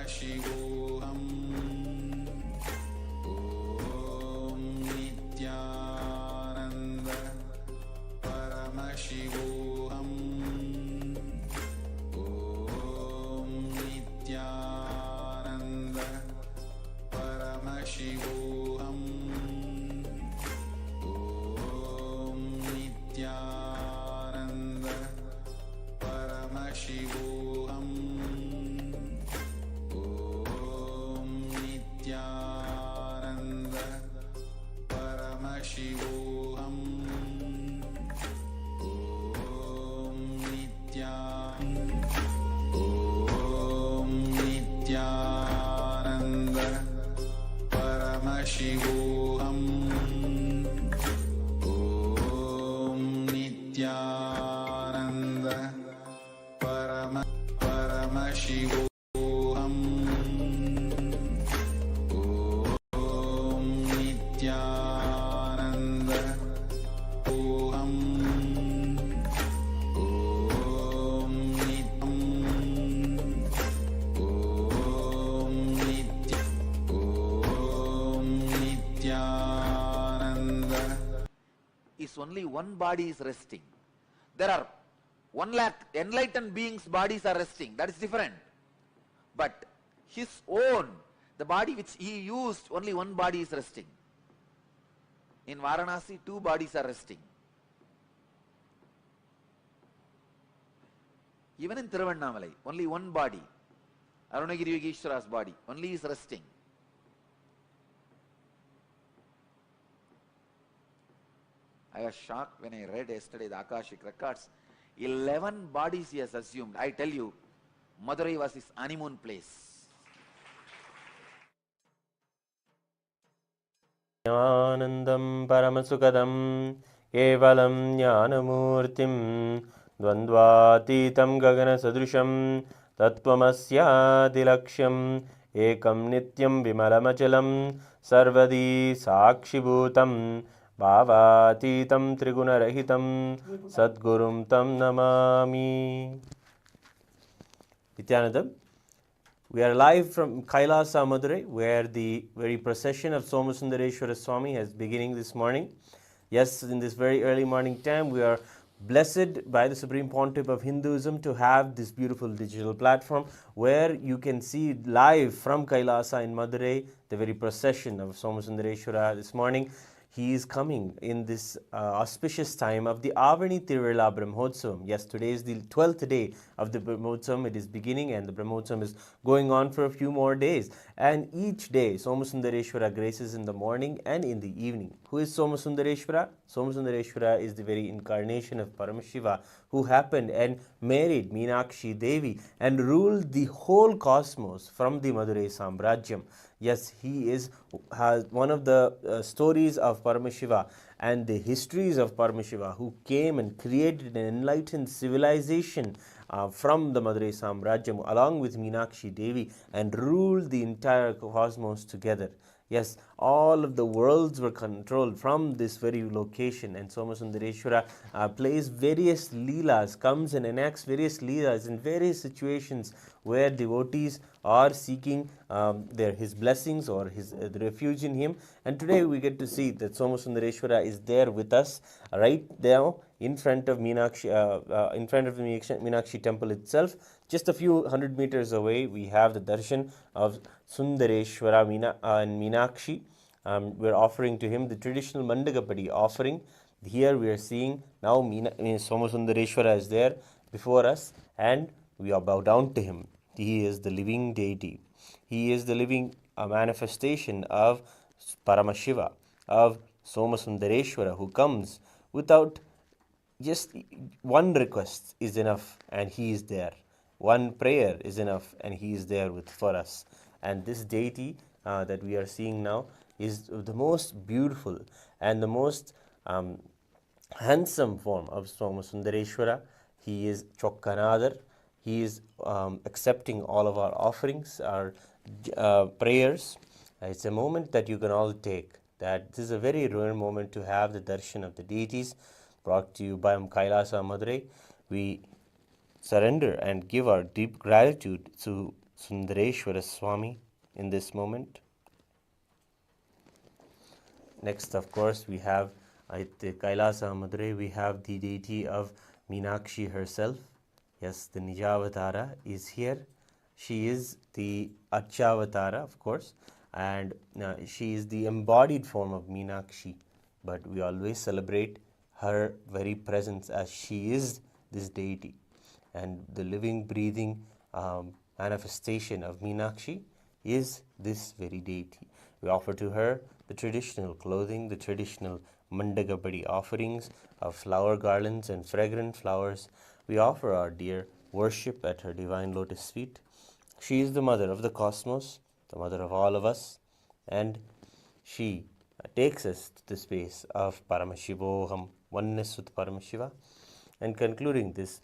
Paramashivoham. Om Nithyananda Paramashivoham. Om Nithyananda Paramashivoham. Om Nithyananda Paramashivoham. Om Nithyananda Paramashivoham. Om Nithyananda Paramashivoham. Om Nithyananda Paramashivoham. Om Nithyananda Oham. Om Nithyananda is only one body is resting. There are 1 lakh enlightened beings' bodies are resting. That is different. But his own, the body which he used, only one body is resting. In Varanasi, 2 bodies are resting. Even in Thiruvannamalai, only one body, Arunagiri Yogeshwara's body, only is resting. I was shocked when I read yesterday the Akashic records. 11 bodies he has assumed. I tell you, Madurai was his honeymoon place. Anandam Paramasukadam Kevalam Jnanamurtim Dvandvatitam Gagana Sadrusham Tattvamasya Dilaksham Ekam Nityam Vimalamachalam Sarvadi Sakshibhutam Bhavatitam Trigunarahitam Sadgurum Tam Namami. Nithyananda, we are live from Kailasa, Madurai, where the very procession of Somasundareshwara Swami is beginning this morning. Yes, in this very early morning time, we are blessed by the Supreme Pontiff of Hinduism to have this beautiful digital platform where you can see live from Kailasa in Madurai the very procession of Somasundareshwara this morning. He is coming in this auspicious time of the Avani Tiruvizha Brahmotsavam. Yes, today is the 12th day of the Brahmotsavam. It is beginning and the Brahmotsavam is going on for a few more days. And each day, Somasundareshwara graces in the morning and in the evening. Who is Somasundareshwara? Somasundareshwara is the very incarnation of Paramashiva who happened and married Meenakshi Devi and ruled the whole cosmos from the Madurai Samrajyam. Yes, he has one of the stories of Paramashiva and the histories of Paramashiva who came and created an enlightened civilization from the Madurai Samrajyam along with Meenakshi Devi and ruled the entire cosmos together. Yes, all of the worlds were controlled from this very location, and Somasundareshwara plays various leelas, comes and enacts various leelas in various situations where devotees are seeking his blessings or the refuge in him. And today we get to see that Somasundareshwara is there with us right now in front of Meenakshi, in front of the Meenakshi temple itself. Just a few hundred meters away, we have the darshan of Sundareshwara and Meenakshi. We're offering to him the traditional Mandagappadi offering. Here we are seeing now Somasundareshwara is there before us and we are bow down to him. He is the living deity. He is the living manifestation of Paramashiva, of Somasundareshwara, who comes without just one request is enough and he is there. One prayer is enough and he is there for us. And this deity that we are seeing now is the most beautiful and the most handsome form of Somasundareshwara. He is Chokkanadar. He is accepting all of our offerings, our prayers. It's a moment that you can all take. That this is a very rare moment to have the darshan of the deities brought to you by Kailasa Madurai. We surrender and give our deep gratitude to Sundareshwara Swami in this moment. Next, of course, we have at the Kailasa Madurai, we have the deity of Meenakshi herself. Yes, the Nijavatara is here. She is the Archavatara, of course, and she is the embodied form of Meenakshi. But we always celebrate her very presence as she is this deity. And the living, breathing manifestation of Meenakshi is this very deity. We offer to her the traditional clothing, the traditional Mandagappadi offerings of flower garlands and fragrant flowers. We offer our dear worship at her divine lotus feet. She is the mother of the cosmos, the mother of all of us, and she takes us to the space of Paramashivoham, oneness with Paramashiva. And concluding this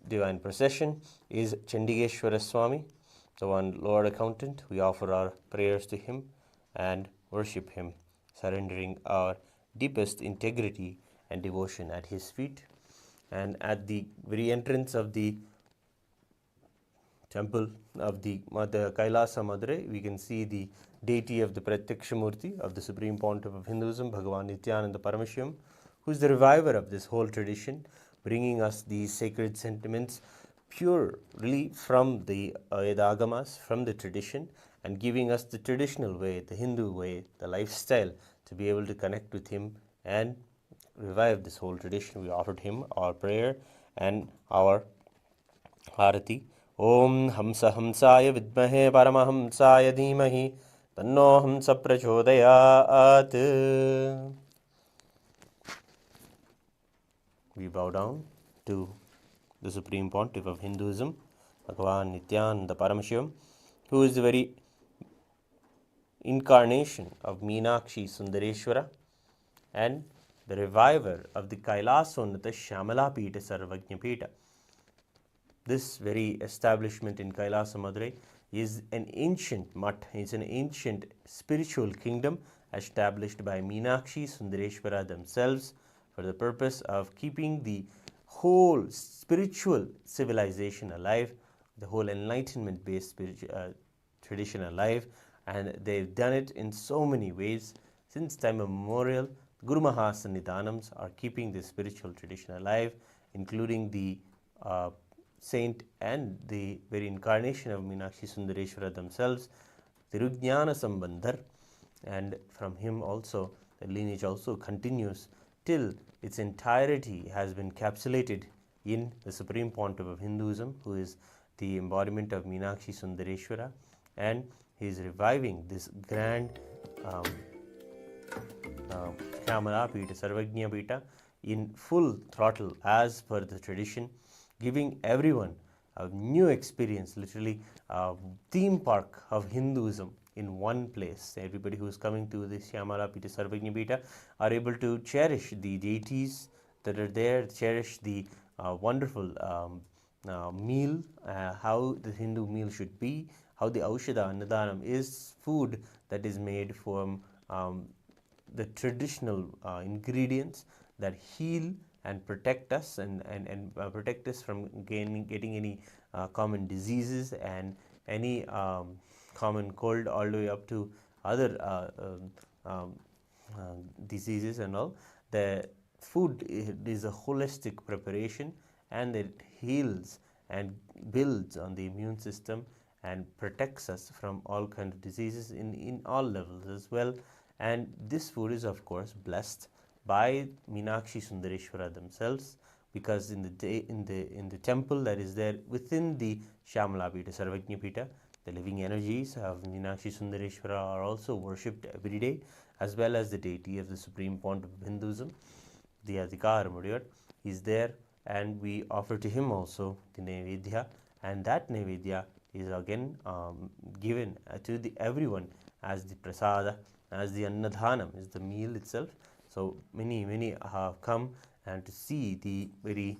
divine procession is Chandigeshwara Swami, the one Lord Accountant. We offer our prayers to him and worship him, surrendering our deepest integrity and devotion at his feet. And at the very entrance of the temple of the Kailasa Madurai, we can see the deity of the Pratyakshamurti of the Supreme Pontiff of Hinduism, Bhagavan Nithyananda Paramashivam, who is the reviver of this whole tradition, bringing us these sacred sentiments purely from the Vedagamas, from the tradition, and giving us the traditional way, the Hindu way, the lifestyle, to be able to connect with him and revive this whole tradition. We offered him our prayer and our Harati. Om Hamsa Hamsaya Vidmahe Paramahamsaya Dhimahi Tanno Hamsa Prachodayat. We bow down to the Supreme Pontiff of Hinduism, Bhagavan Nithyananda Paramashivam, who is the very incarnation of Meenakshi Sundareshwara and the reviver of the Kailasonnata Shyamalaapeetha Sarvajnapeetham. This very establishment in Kailasa Madurai is an ancient math, it's an ancient spiritual kingdom established by Meenakshi Sundareshwara themselves for the purpose of keeping the whole spiritual civilization alive, the whole enlightenment-based tradition alive, and they've done it in so many ways. Since time immemorial, Guru Maha Sannidhaanams are keeping this spiritual tradition alive, including the saint and the very incarnation of Meenakshi Sundareshwara themselves, Tirujnana Sambandhar, and from him also the lineage also continues till its entirety has been encapsulated in the Supreme Pontiff of Hinduism, who is the embodiment of Meenakshi Sundareshwara, and he is reviving this grand Shyamalaapeetha, Sarvajnapeetha in full throttle as per the tradition, giving everyone a new experience, literally a theme park of Hinduism in one place. Everybody who is coming to the Shyamalapeetha, Sarvajnapeetha are able to cherish the deities that are there, cherish the wonderful meal, how the Hindu meal should be, how the Aushadha Annadhanam is food that is made from the traditional ingredients that heal and protect us and protect us from getting any common diseases and any common cold all the way up to other diseases and all. The food is a holistic preparation, and it heals and builds on the immune system and protects us from all kinds of diseases in all levels as well. And this food is of course blessed by Meenakshi Sundareshwara themselves, because in the temple that is there within the Shyamalapeetha, Sarvajnapeetha, the living energies of Meenakshi Sundareshwara are also worshipped every day, as well as the deity of the Supreme Pontiff of Hinduism, the Adhikar Mudiyar, is there, and we offer to him also the Nevedya, and that Nevedya is again given to everyone as the Prasada, as the Annadhanam, is the meal itself. So many have come and to see the very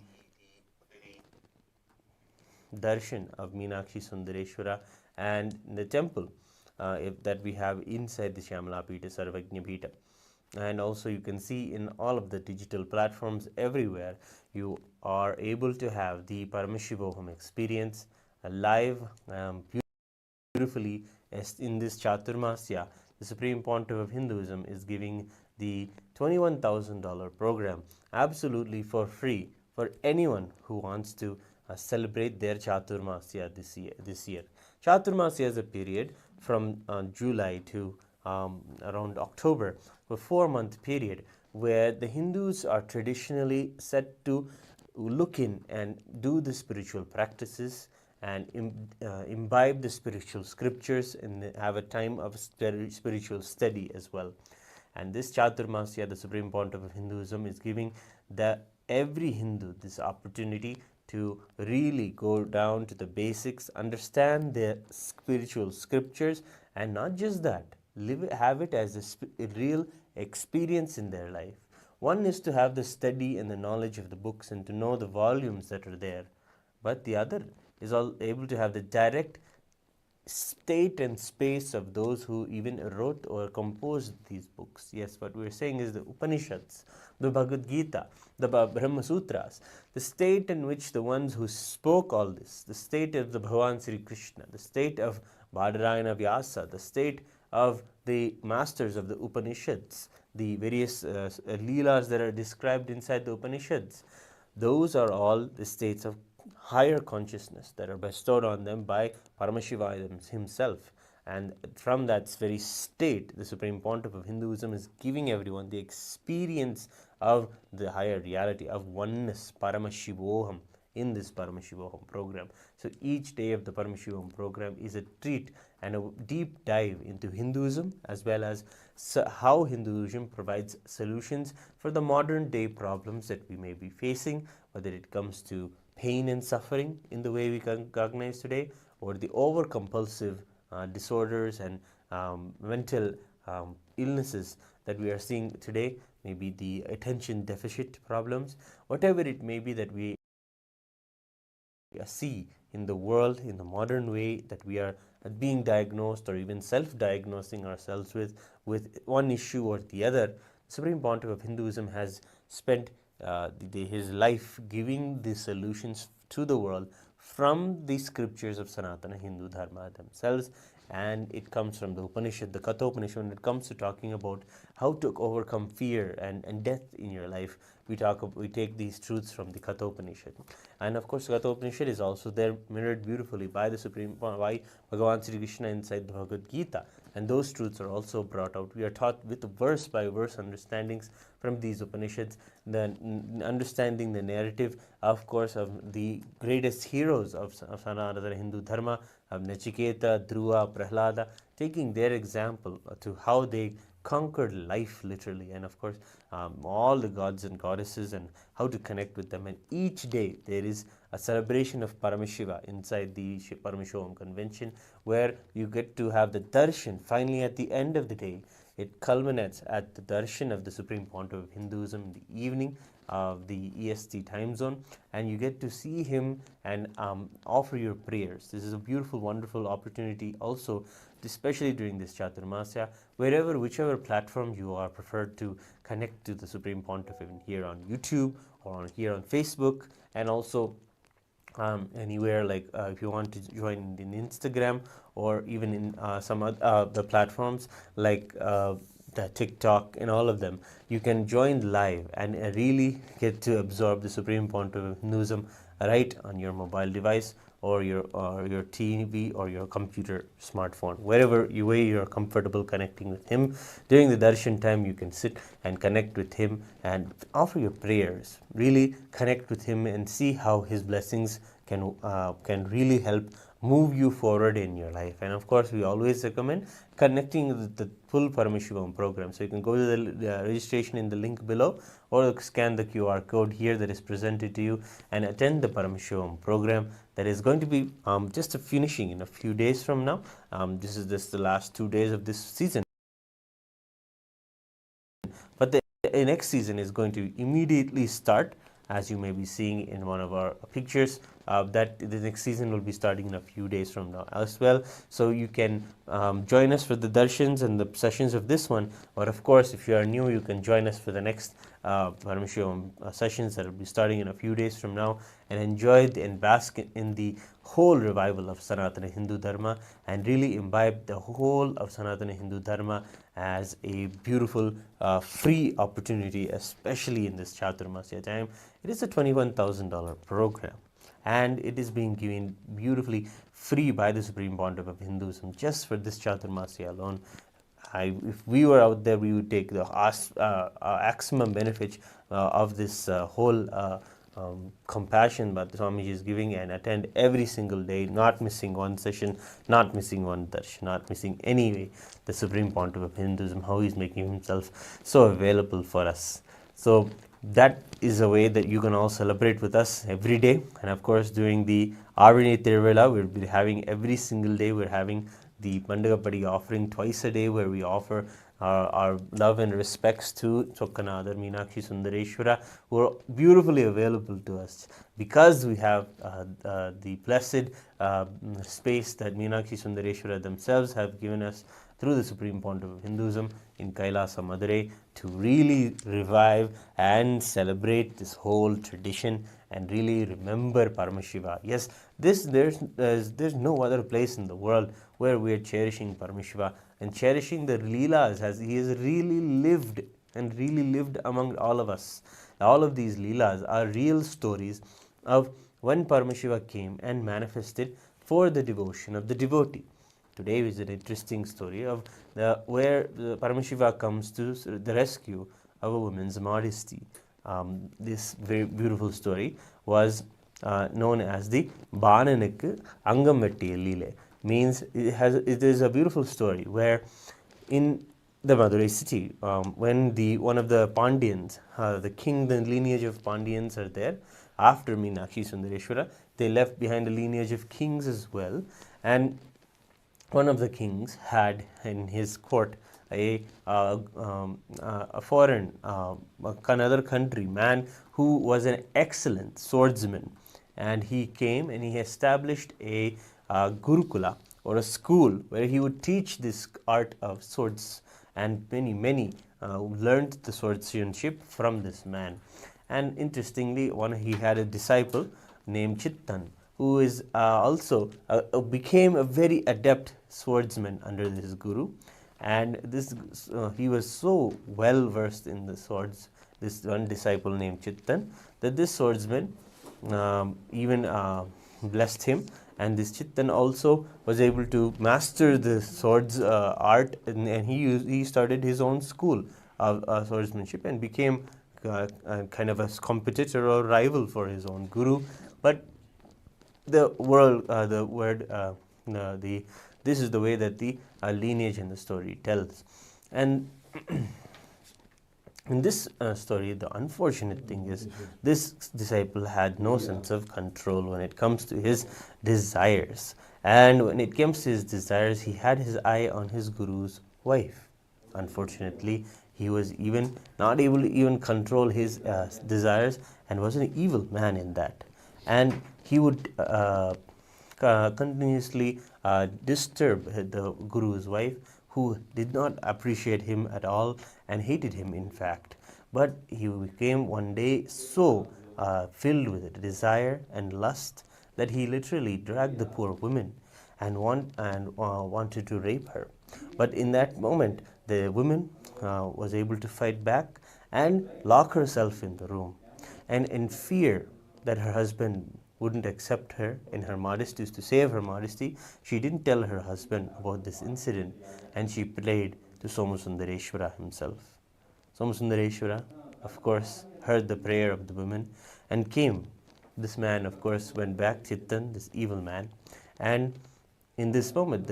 darshan of Meenakshi Sundareshwara and the temple that we have inside the Shyamalapeetha, Sarvajnapeetha. And also you can see in all of the digital platforms everywhere, you are able to have the Paramashivoham experience, a live beautifully as in this Chaturmasya, the Supreme Pontiff of Hinduism is giving the $21,000 program absolutely for free for anyone who wants to celebrate their Chaturmasya this year. Chaturmasya is a period from July to around October, a 4-month period where the Hindus are traditionally set to look in and do the spiritual practices and imbibe the spiritual scriptures and have a time of spiritual study as well. And this Chaturmasya, the Supreme Pontiff of Hinduism, is giving every Hindu this opportunity to really go down to the basics, understand the spiritual scriptures, and not just that, have it as a real experience in their life. One is to have the study and the knowledge of the books and to know the volumes that are there, but the other is able to have the direct state and space of those who even wrote or composed these books. Yes, what we're saying is the Upanishads, the Bhagavad Gita, the Brahma Sutras, the state in which the ones who spoke all this, the state of the Bhagavan Sri Krishna, the state of Badarayana Vyasa, the state of the masters of the Upanishads, the various leelas that are described inside the Upanishads, those are all the states of higher consciousness that are bestowed on them by Paramashiva himself. And from that very state, the Supreme Pontiff of Hinduism is giving everyone the experience of the higher reality of oneness, Paramashivoham, in this Paramashivoham program. So each day of the Paramashivoham program is a treat and a deep dive into Hinduism, as well as how Hinduism provides solutions for the modern day problems that we may be facing, whether it comes to pain and suffering in the way we cognize today, or the over-compulsive disorders and mental illnesses that we are seeing today, maybe the attention deficit problems, whatever it may be that we see in the world, in the modern way that we are being diagnosed or even self-diagnosing ourselves with one issue or the other. The Supreme Pontiff of Hinduism has spent his life giving the solutions to the world from the scriptures of Sanatana Hindu Dharma themselves, and it comes from the Upanishad, the Katha Upanishad. When it comes to talking about how to overcome fear and death in your life, we take these truths from the Katha Upanishad. And of course, Katha Upanishad is also there mirrored beautifully by by Bhagavan Sri Krishna inside the Bhagavad Gita, and those truths are also brought out. We are taught with verse by verse understandings from these Upanishads, understanding the narrative, of course, of the greatest heroes of Sanatana Hindu Dharma, of Nachiketa, Dhruva, Prahlada, taking their example to how they conquered life literally, and of course all the gods and goddesses and how to connect with them. And each day there is a celebration of Paramashiva inside the Paramashivam convention, where you get to have the darshan. Finally, at the end of the day, it culminates at the darshan of the Supreme Pontiff of Hinduism in the evening of the EST time zone, and you get to see him and offer your prayers. This is a beautiful, wonderful opportunity also, especially during this Chaturmasya, whichever platform you are preferred to connect to the Supreme Pontiff, even here on YouTube or here on Facebook, and also anywhere, like if you want to join in Instagram or even in some the platforms like the TikTok and all of them, you can join live and really get to absorb the Supreme Pontiff of Hinduism right on your mobile device or your TV or your computer, smartphone, wherever you're comfortable connecting with him. During the darshan time, you can sit and connect with him and offer your prayers. Really connect with him and see how his blessings can really help move you forward in your life. And of course, we always recommend connecting with the full Paramashivam program. So you can go to the registration in the link below, or scan the QR code here that is presented to you and attend the Paramashivam program that is going to be just finishing in a few days from now. This is just the last 2 days of this season, but the next season is going to immediately start, as you may be seeing in one of our pictures. that the next season will be starting in a few days from now as well. So you can join us for the darshans and the sessions of this one. But of course, if you are new, you can join us for the next Paramashivam sessions that will be starting in a few days from now, and enjoy and bask in the whole revival of Sanatana Hindu Dharma, and really imbibe the whole of Sanatana Hindu Dharma as a beautiful free opportunity, especially in this Chaturmasya time. It is a $21,000 program, and it is being given beautifully free by the Supreme Pontiff of Hinduism just for this Chaturmasya alone. If we were out there, we would take the maximum benefit of this whole compassion that Swamiji is giving, and attend every single day, not missing one session, not missing one darshan, not missing any way the Supreme Pontiff of Hinduism, how he is making himself so available for us. So that is a way that you can all celebrate with us every day. And of course, during the Avani Tiruvizha, we'll be having every single day, we're having the Mandagappadi offering twice a day, where we offer our love and respects to Chokkanadar, Meenakshi Sundareshwara, who are beautifully available to us, because we have the blessed space that Meenakshi Sundareshwara themselves have given us through the Supreme Pontiff of Hinduism in Kailasa, Madurai, to really revive and celebrate this whole tradition and really remember Paramashiva. Yes, there's no other place in the world where we are cherishing Paramashiva and cherishing the leelas as he has really lived and really lived among all of us. All of these leelas are real stories of when Paramashiva came and manifested for the devotion of the devotee. Today is an interesting story of where Paramashiva comes to the rescue of a woman's modesty. This very beautiful story was known as the Bananukku Angamvettiya Leela. Means it is a beautiful story where in the Madurai city, when one of the Pandyans, the lineage of Pandyans are there, after Meenakshi Sundareshwara, they left behind a lineage of kings as well, and one of the kings had in his court a foreign, another country man who was an excellent swordsman, and he came and he established a Gurukula, or a school where he would teach this art of swords, and many learned the swordsmanship from this man. And interestingly, he had a disciple named Chittan, who is also became a very adept swordsman under this guru, and this he was so well versed in the swords, this one disciple named Chittan, that this swordsman even blessed him, and this Chittan also was able to master the swords art, and he started his own school of swordsmanship and became kind of a competitor or rival for his own guru. But this is the way that the lineage in the story tells. And in this story, the unfortunate thing is this disciple had no sense of control when it comes to his desires. And when it comes to his desires, he had his eye on his guru's wife. Unfortunately, he was even not able to even control his desires, and was an evil man in that. And he would continuously disturb the guru's wife, who did not appreciate him at all and hated him, in fact. But he became one day so filled with desire and lust that he literally dragged the poor woman and wanted to rape her. But in that moment, the woman was able to fight back and lock herself in the room. And in fear that her husband wouldn't accept her in her modesty, to save her modesty, she didn't tell her husband about this incident, and she prayed to Somasundareshwara himself. Somasundareshwara, of course, heard the prayer of the woman and came. This man, of course, went back, Chittan, this evil man, and in this moment,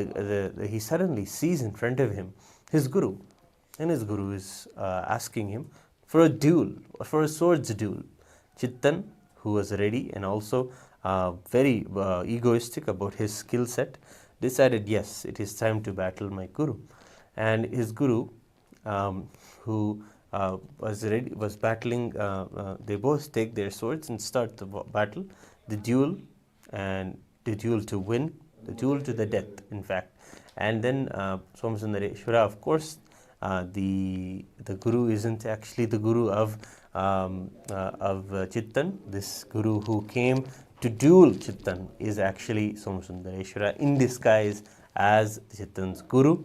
he suddenly sees in front of him his guru, and his guru is asking him for a duel, for a swords duel. Chittan, who was ready and also very egoistic about his skill set, decided, yes, it is time to battle my guru. And his guru, who was battling, they both take their swords and start the battle. The duel and the duel to win, the duel to the death, in fact. And then Somasundareshwara, of course, the guru isn't actually the guru of Chittan. This guru who came to duel Chittan is actually Somasundareshwara in disguise as Chittan's guru.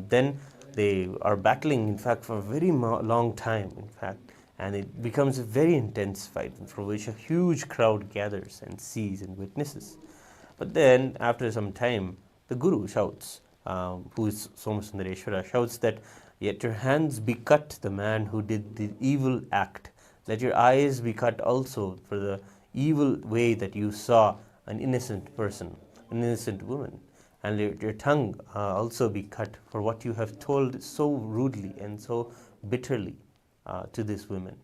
Then they are battling, in fact, for a very long time, in fact, and it becomes a very intense fight for which a huge crowd gathers and sees and witnesses. But then, after some time, the guru shouts, who is Somasundareshwara, shouts that, "Let your hands be cut, the man who did the evil act. Let your eyes be cut also for the evil way that you saw an innocent person, an innocent woman. And let your tongue also be cut for what you have told so rudely and so bitterly to this woman."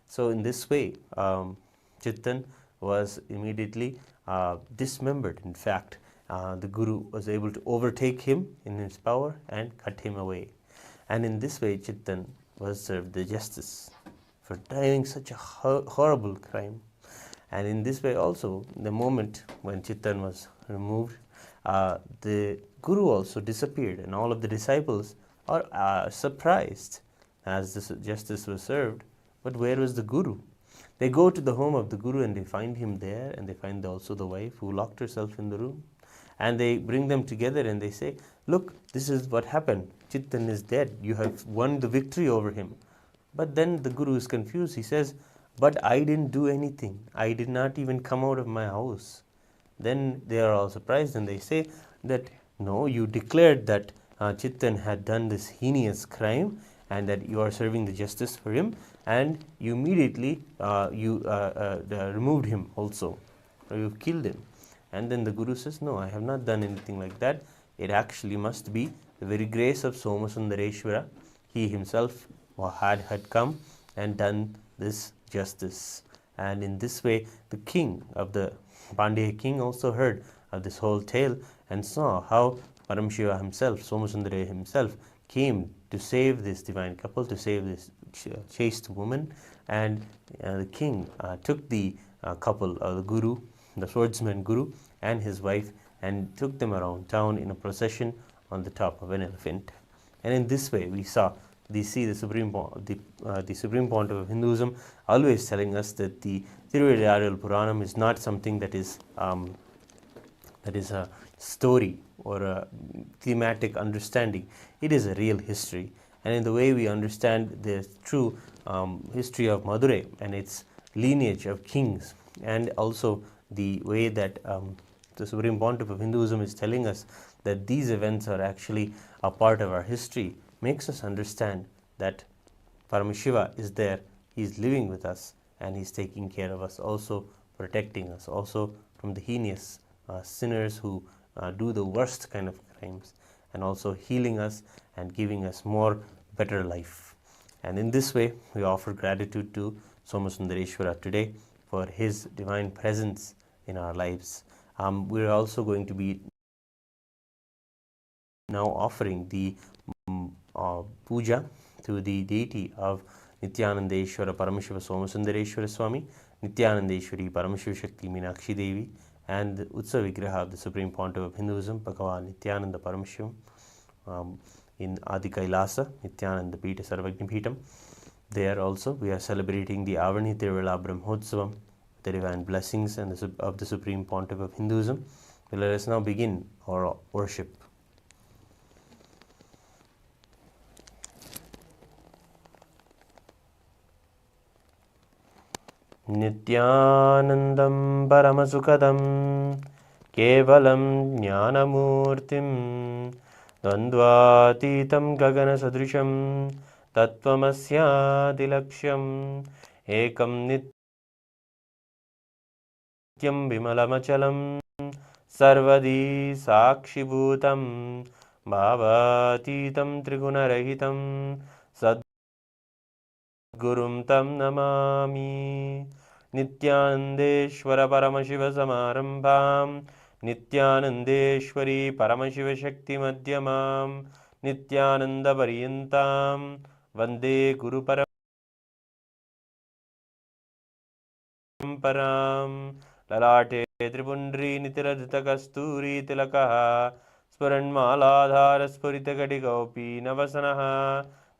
So in this way, Chittan was immediately dismembered. In fact, the guru was able to overtake him in his power and cut him away. And in this way, Chittan was served the justice for doing such a horrible crime. And in this way also, the moment when Chittan was removed, the guru also disappeared, and all of the disciples are surprised as this justice was served. But where was the guru? They go to the home of the guru and they find him there, and they find also the wife who locked herself in the room. And they bring them together and they say, "Look, this is what happened. Chittan is dead. You have won the victory over him." But then the guru is confused. He says, "But I didn't do anything. I did not even come out of my house." Then they are all surprised and they say that, "No, you declared that Chittan had done this heinous crime and that you are serving the justice for him, and you immediately removed him also, or you killed him." And then the guru says, "No, I have not done anything like that. It actually must be the very grace of Somasundareshwara. He himself had come and done this justice." And in this way, the king of the Pandya king also heard of this whole tale and saw how Paramashiva himself, Somasundara himself, came to save this divine couple, to save this chaste woman. And the king took the couple, the guru, the swordsman guru, and his wife, and took them around town in a procession on the top of an elephant. And in this way, we see the Supreme Pontiff of Hinduism always telling us that the Tiruvillayarul Puranam is not something that is a story or a thematic understanding. It is a real history. And in the way we understand the true history of Madurai and its lineage of kings, and also the way that the Supreme Pontiff of Hinduism is telling us that these events are actually a part of our history, makes us understand that Paramashiva is there, he is living with us, and he is taking care of us, also protecting us, also from the heinous sinners who do the worst kind of crimes, and also healing us and giving us more better life. And in this way, we offer gratitude to Somasundareshwara today for his divine presence in our lives. We are also going to be now offering the puja to the deity of Nithyanandeshwara Paramashiva Somasundareshwara Swami, Nithyanandeshwari Paramashiva Shakti Meenakshi Devi, and the Utsav Vigraha of the Supreme Pontiff of Hinduism, Bhagavan Nithyananda Paramashivam, in Adi KAILASA, Nithyananda Sarvajnapeetham. There also we are celebrating the Avani Tiruvizha Brahmotsavam, the divine blessings and of the Supreme Pontiff of Hinduism. So let us now begin our worship. Nithyanandam Paramasukadam Kevalam Jnanamurtim Dvandvatitam Gagana Sadrisham Tattvamasyatilaksham Ekam Nityam Vimalamachalam Sarvadi Sakshibhutam Bhavatitam Trigunarahitam Sadgurum Tam Namami Nithyanandeshwara Paramashiva Samarambham Nithyanandeshwari Paramashiva Shakti Madhyamam Nithyananda Paryantam Vande Guru Paramparam ललाटे त्रिपुण्ड्री नितिलधृतकस्तूरीतिलकः स्फुरन्मालाधारस्फुरितकटिकौपी नवसनः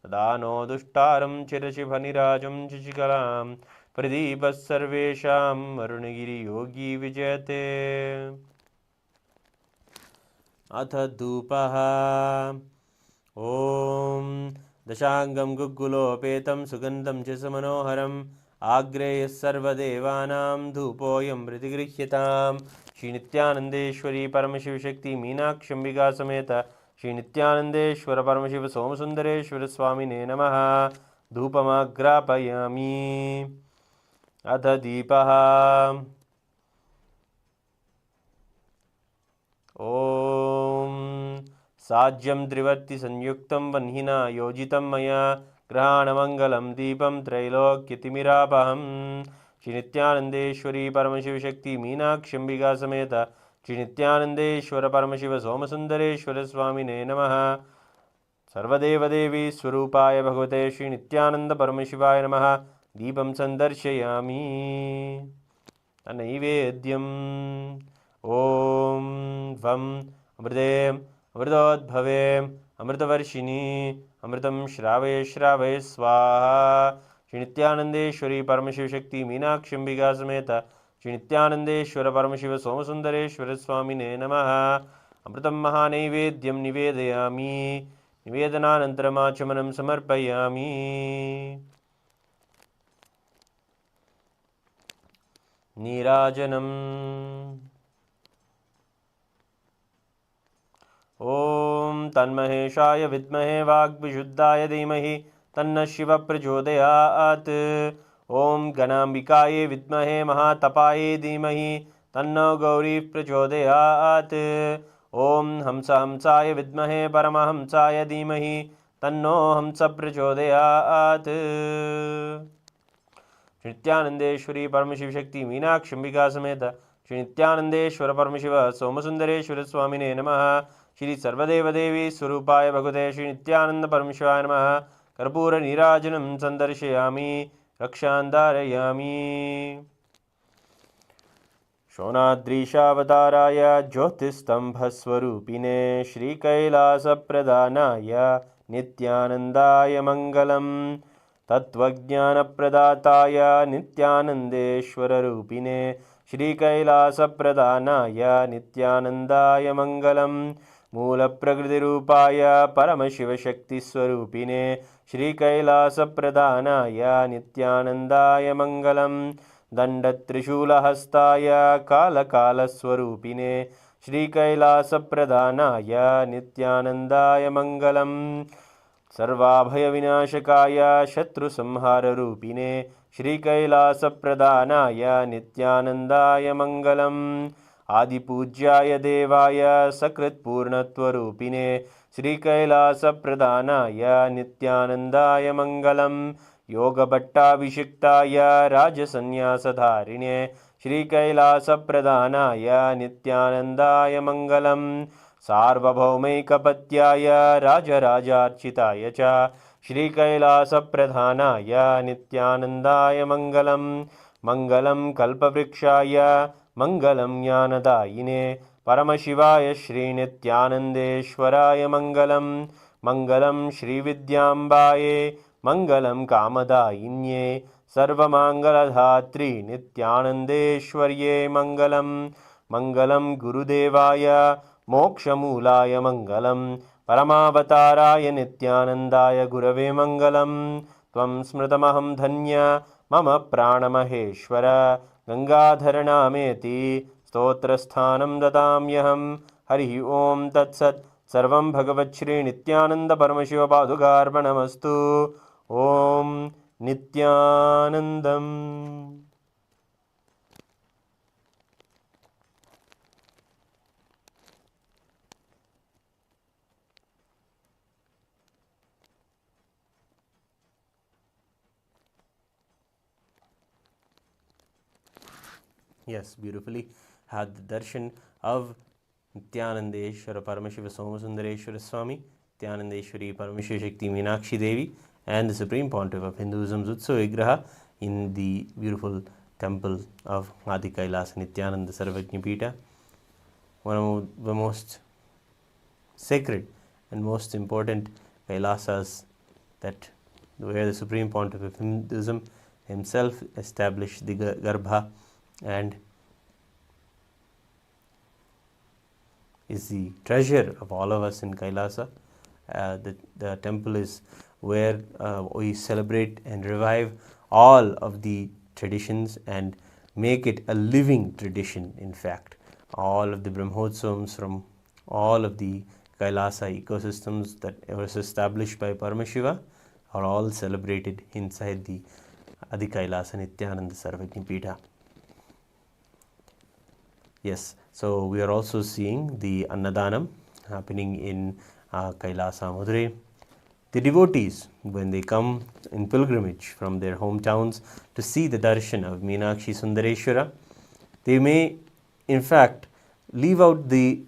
तदा no दुष्टारं चिरशिखनिराजं शशिकलां प्रदीपः सर्वेषां वरुणगिरियोगी विजयते। अथ धूपः। ॐ दशाङ्गं गुग्गुलोपेतं सुगन्धं च समनोहरम् आग्रेयः सर्वदेवानां धूपोऽयं प्रतिगृह्यताम्। श्री नित्यानंदेश्वरी परमशिवशक्ति मीनाक्षम्बिका समेत श्री नित्यानंदेश्वर परमशिव सोमसुंदरेश्वर स्वामिने नमः। धूपमाग्रापयामि। अथ दीपः। ॐ साज्यं त्रिवर्ति संयुक्तं वह्निना योजितं मया ग्रहाणमङ्गलं दीपं त्रैलोक्यतिमिरापहं। श्री नित्यानंदेश्वरी परमशिवशक्ति मीनाक्षम्बिका समेत श्री नित्यानंदेश्वर परमशिव सोमसुंदरेश्वर स्वामिने नमः। सर्वदेवदेवी स्वरूपाय भगवते श्री नित्यानंद परमशिवाय नमः। दीपं संदर्शयामि। नैवेद्यम्। ॐ वं अमृते अमृतोद्भवे अमृतवर्षिणी अमृतं श्रावय श्रावय स्वाहा। श्री नित्यानंदेश्वरी परमशिवशक्ति मीनाक्षम्बिका समेत श्री नित्यानंदेश्वर परमशिव सोमसुंदरेश्वर स्वामिने नमः। अमृतं महानैवेद्यं निवेदयामि। निवेदनानन्तरमाचमनं समर्पयामि। नीराजनम्। ॐ तन्महेशाय विद्महे वाग्विशुद्धाय धीमहि तन्नः शिवः प्रचोदयात्। ॐ गणाम्बिकायै विद्महे महातपायै धीमहि तन्नो गौरी प्रचोदयात्। ॐ हंसाय विद्महे परमहंसाय धीमहि तन्नो हंस प्रचोदयात्। श्री नित्यानंदेश्वरी परमशिवशक्ति मीनाक्षम्बिका समेत श्री नित्यानंदेश्वर परमशिव सोमसुंदरेश्वर स्वामिने नमः। श्री सर्वदेवदेवी स्वरूपाय भगवते श्री नित्यानंद परमशिवाय नमः। कर्पूर नीराजनं संदर्शयामि। रक्षां धारयामि। शोणाद्रीशावताराय ज्योतिस्तंभस्वरूपिणे श्रीकैलासप्रदानाय नित्यानन्दाय मङ्गलम्। तत्त्वज्ञानप्रदाताय नित्यानन्देश्वररूपिणे श्रीकैलासप्रदानाय नित्यानन्दाय मङ्गलम्। मूलप्रकृतिरूपाय परमशिवशक्तिस्वरूपिणे श्रीकैलासप्रदानाय नित्यानन्दाय मङ्गलम्। दण्डत्रिशूलहस्ताय कालकालस्वरूपिणे श्रीकैलासप्रदानाय नित्यानन्दाय मङ्गलम्। सर्वाभयविनाशकाय शत्रुसंहाररूपिणे श्रीकैलासप्रदानाय नित्यानन्दाय मङ्गलम्। आदिपूज्याय देवाय सकृत्पूर्णत्वरूपिणे श्रीकैलासप्रदानाय नित्यानन्दाय मङ्गलम्। योगभट्टाभिषिक्ताय राजसन्न्यासधारिणे श्रीकैलासप्रदानाय नित्यानन्दाय मङ्गलम्। सार्वभौमैकपत्याय राजराजार्चिताय च श्रीकैलासप्रधानाय नित्यानन्दाय मङ्गलम्। मङ्गलं कल्पवृक्षाय मङ्गलं ज्ञानदायिने परमशिवाय श्रीनित्यानन्देश्वराय मङ्गलम्। मङ्गलं श्रीविद्याम्बायै मङ्गलं कामदायिन्ये सर्वमाङ्गलधात्री नित्यानन्देश्वर्यै मङ्गलम्। मङ्गलं गुरुदेवाय मोक्षमूलाय मङ्गलं परमावताराय नित्यानन्दाय गुरवे मङ्गलं। त्वं स्मृतमहं धन्य मम प्राणमहेश्वर गङ्गाधरनामेति स्तोत्रस्थानं ददाम्यहं। हरिः ओं तत्सत्। सर्वं भगवच्छ्री नित्यानन्द परमशिवपादुकार्पणमस्तु। ॐ नित्यानन्दम्। Yes, beautifully had the darshan of Nithyanandeshwara Paramashiva Somasundareshwara Swami, Nithyanandeshwari Paramashiva Shakti Meenakshi Devi, and the Supreme Pontiff of Hinduism Utsav Vigraha in the beautiful temple of Adi Kailasa Nithyananda Sarvajnapeetham, one of the most sacred and most important Kailasas that where the Supreme Pontiff of Hinduism himself established the Garbha and is the treasure of all of us in Kailasa. The temple is where we celebrate and revive all of the traditions and make it a living tradition. In fact, all of the Brahmotsavams from all of the Kailasa ecosystems that was established by Paramashiva are all celebrated inside the Adi Kailasa Nithyananda Sarvajnapeetham. Yes, so we are also seeing the Annadhanam happening in Kailasa Madurai. The devotees, when they come in pilgrimage from their hometowns to see the darshan of Meenakshi Sundareshwara, they may in fact leave out the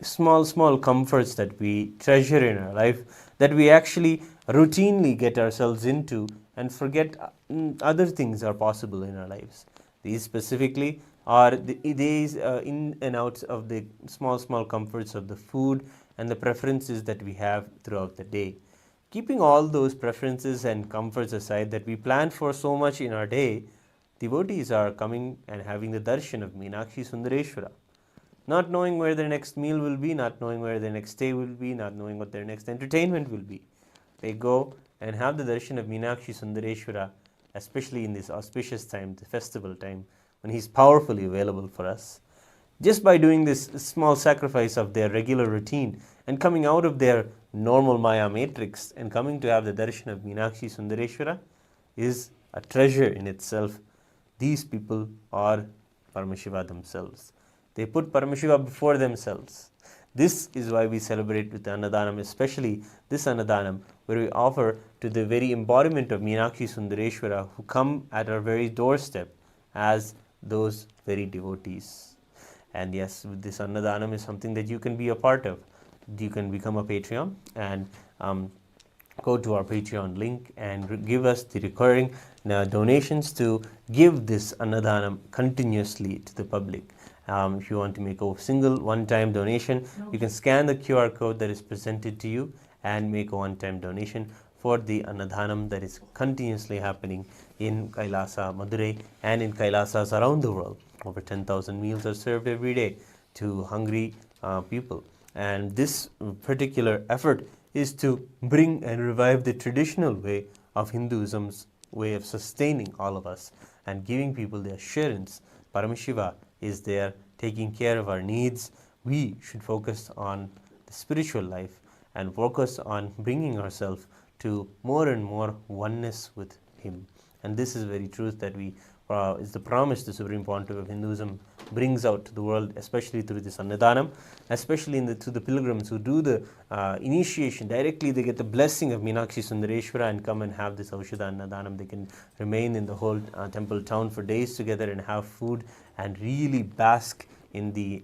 small comforts that we treasure in our life, that we actually routinely get ourselves into and forget other things are possible in our lives. These specifically are these in and outs of the small comforts of the food and the preferences that we have throughout the day. Keeping all those preferences and comforts aside that we plan for so much in our day, devotees are coming and having the darshan of Meenakshi Sundareshwara, not knowing where their next meal will be, not knowing where their next stay will be, not knowing what their next entertainment will be. They go and have the darshan of Meenakshi Sundareshwara, especially in this auspicious time, the festival time, when he's powerfully available for us. Just by doing this small sacrifice of their regular routine and coming out of their normal Maya matrix and coming to have the darshan of Meenakshi Sundareshwara is a treasure in itself. These people are Paramashiva themselves. They put Paramashiva before themselves. This is why we celebrate with the Annadhanam, especially this Annadhanam, where we offer to the very embodiment of Meenakshi Sundareshwara who come at our very doorstep as those very devotees. And yes, this Annadhanam is something that you can be a part of. You can become a Patreon and go to our Patreon link and give us the recurring donations to give this Annadhanam continuously to the public. If you want to make a single one-time donation, you can scan the QR code that is presented to you and make a one-time donation for the Annadhanam that is continuously happening in Kailasa, Madurai, and in Kailasas around the world. Over 10,000 meals are served every day to hungry people. And this particular effort is to bring and revive the traditional way of Hinduism's way of sustaining all of us and giving people the assurance Paramashiva is there taking care of our needs. We should focus on the spiritual life and focus on bringing ourselves to more and more oneness with Him. And this is very truth that is the promise the Supreme Pontiff of Hinduism brings out to the world, especially through this Annadhanam, especially to the pilgrims who do the initiation. Directly they get the blessing of Meenakshi Sundareshwara and come and have this Aushadha Annadhanam. They can remain in the whole temple town for days together and have food and really bask in the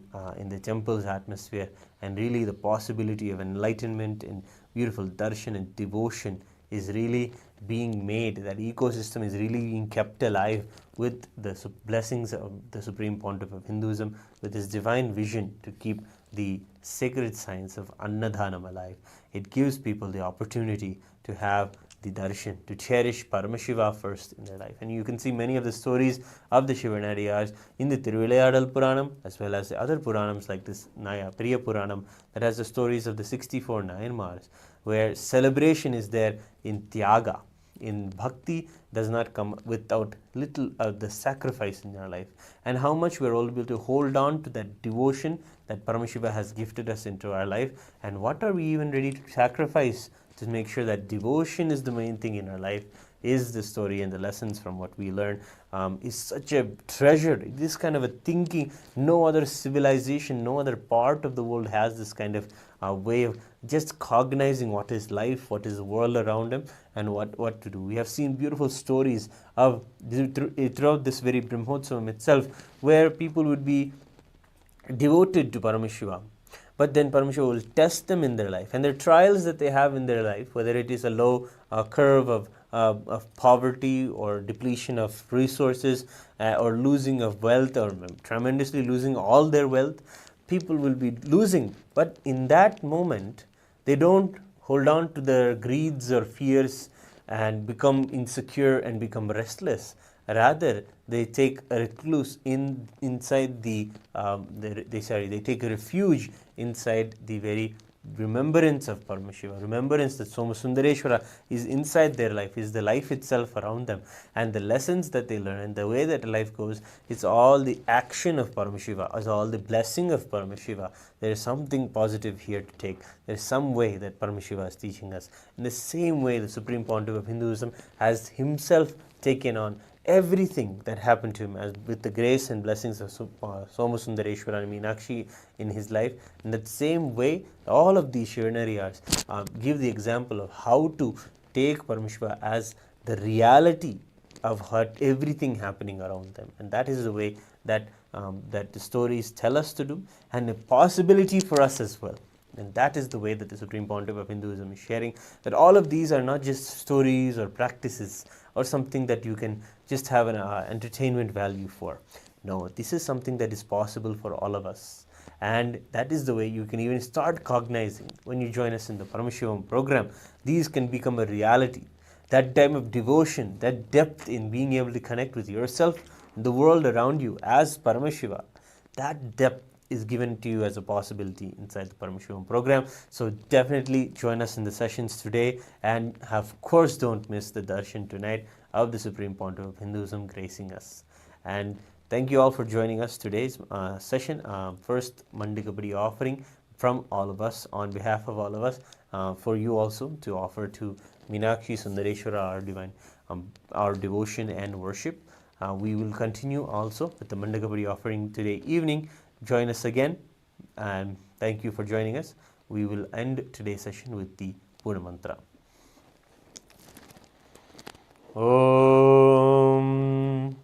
temple's atmosphere, and really the possibility of enlightenment and beautiful darshan and devotion is really being made. That ecosystem is really being kept alive with the blessings of the Supreme Pontiff of Hinduism, with his divine vision to keep the sacred science of Annadhanam alive. It gives people the opportunity to have the darshan, to cherish Paramashiva first in their life. And you can see many of the stories of the Shivanadiyas in the Tiruvilayadal Puranam, as well as the other Puranams like this Priya Puranam that has the stories of the 64 Nayanmars, where celebration is there in Tyaga. In Bhakti does not come without little of the sacrifice in our life, and how much we are able to hold on to that devotion that Paramashiva has gifted us into our life, and what are we even ready to sacrifice to make sure that devotion is the main thing in our life, is the story and the lessons from what we learn is such a treasure. This kind of a thinking, no other civilization, no other part of the world has this kind of way of just cognizing what is life, what is the world around him, and what to do. We have seen beautiful stories of throughout this very Brahmotsavam itself, where people would be devoted to Paramashiva, but then Paramashiva will test them in their life. And the trials that they have in their life, whether it is a low curve of poverty or depletion of resources or losing of wealth or tremendously losing all their wealth, people will be losing. But in that moment, they don't hold on to their greeds or fears and become insecure and become restless. Rather, they take a recluse inside they take a refuge inside the very remembrance of Paramashiva, remembrance that Somasundareshwara is inside their life, is the life itself around them, and the lessons that they learn and the way that life goes, it's all the action of Paramashiva, it's all the blessing of Paramashiva. There is something positive here to take. There is some way that Paramashiva is teaching us. In the same way, the Supreme Pontiff of Hinduism has himself taken on everything that happened to him as with the grace and blessings of Somasundareshwara and Meenakshi in his life. In that same way, all of these Shivanariyars give the example of how to take Paramashiva as the reality of everything happening around them. And that is the way that the stories tell us to do, and a possibility for us as well. And that is the way that the Supreme Pontiff of Hinduism is sharing, that all of these are not just stories or practices or something that you can just have an entertainment value for. No, this is something that is possible for all of us. And that is the way you can even start cognizing when you join us in the Paramashivam program. These can become a reality. That time of devotion, that depth in being able to connect with yourself and the world around you as Paramashiva, that depth is given to you as a possibility inside the Paramashivam program. So definitely join us in the sessions today, and of course don't miss the darshan tonight of the Supreme Pontiff of Hinduism gracing us. And thank you all for joining us today's session, first Mandagappadi offering from all of us, on behalf of all of us, for you also to offer to Meenakshi Sundareshwara our divine, our devotion and worship. We will continue also with the Mandagappadi offering today evening. Join us again, and thank you for joining us. We will end today's session with the Purna Mantra. Om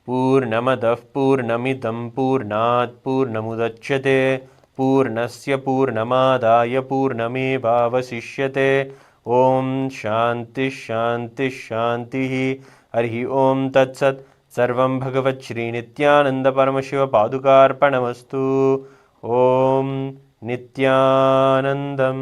Purnamadah Purnamidam Purnat Purnamudachyate Purnasya Purnamadaya Purnamevavasishyate. Om Shanti Shanti Shanti. Harihi Om Tat Sat. Sarvam Bhagavat Shri Nithyananda Paramashiva Padukarpanamastu. Om Nithyanandam.